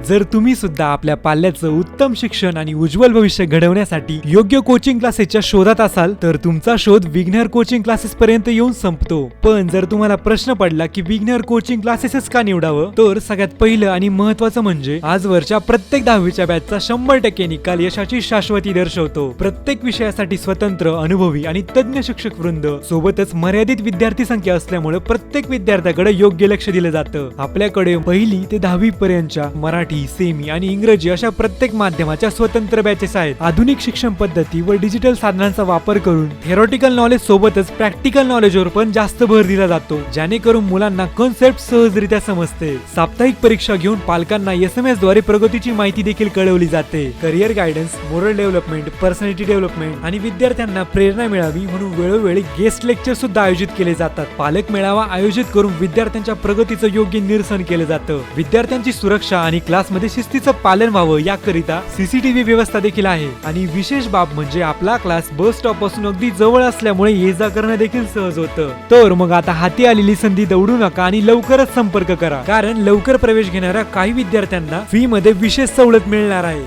जर तुम्ही सुद्धा आपल्या पाल्याचं उत्तम शिक्षण आणि उज्ज्वल भविष्य घडवण्यासाठी योग्य कोचिंग क्लासेसच्या शोधात असाल तर तुमचा शोध विघ्नर कोचिंग क्लासेस पर्यंत येऊन संपतो। पण जर तुम्हाला प्रश्न पडला की विघ्नर कोचिंग क्लासेसच का निवडावं, तर सगळ्यात पहिलं आणि महत्त्वाचं म्हणजे आजवरच्या प्रत्येक 10वीच्या बॅचचा 100% निकाल यशाची शाश्वती दर्शवतो। प्रत्येक विषयासाठी स्वतंत्र, अनुभवी आणि तज्ञ शिक्षक वृंद, सोबतच मर्यादित विद्यार्थी संख्या असल्यामुळे प्रत्येक विद्यार्थ्याकडे योग्य लक्ष दिलं जातं। आपल्याकडे 1ली ते 10वी पर्यंतच्या मराठी, सेमी आणि इंग्रजी अशा प्रत्येक माध्यमाच्या स्वतंत्र बॅचेस आहेत। आधुनिक शिक्षण पद्धती व डिजिटल साधनांचा वापर करून थेरॉटिकल नॉलेज सोबतच प्रॅक्टिकल नॉलेजवर पण जास्त भर दिला जातो, जेणेकरून मुलांना कॉन्सेप्ट सहजरित्या समजते। साप्ताहिक परीक्षा घेऊन पालकांना SMS द्वारे प्रगतीची माहिती देखील कळवली जाते। Career guidance, moral development, personality development आणि विद्यार्थ्यांना प्रेरणा मिळावी म्हणून वेळोवेळी गेस्ट लेक्चर सुद्धा आयोजित केले जातात। पालक मेळावा आयोजित करून विद्यार्थ्यांच्या प्रगतीचं योग्य निरसन केलं जातं। विद्यार्थ्यांची सुरक्षा आणि क्लासमध्ये शिस्तीचं पालन व्हावं याकरिता CCTV व्यवस्था देखील आहे। आणि विशेष बाब म्हणजे आपला क्लास बस स्टॉप पासून अगदी जवळ असल्यामुळे ये जा करणं देखील सहज होतं। तर मग आता हाती आलेली संधी दवडू नका आणि लवकरच संपर्क करा, कारण लवकर प्रवेश घेणाऱ्या काही विद्यार्थ्यांना फी मध्ये विशेष सवलत मिळणार आहे।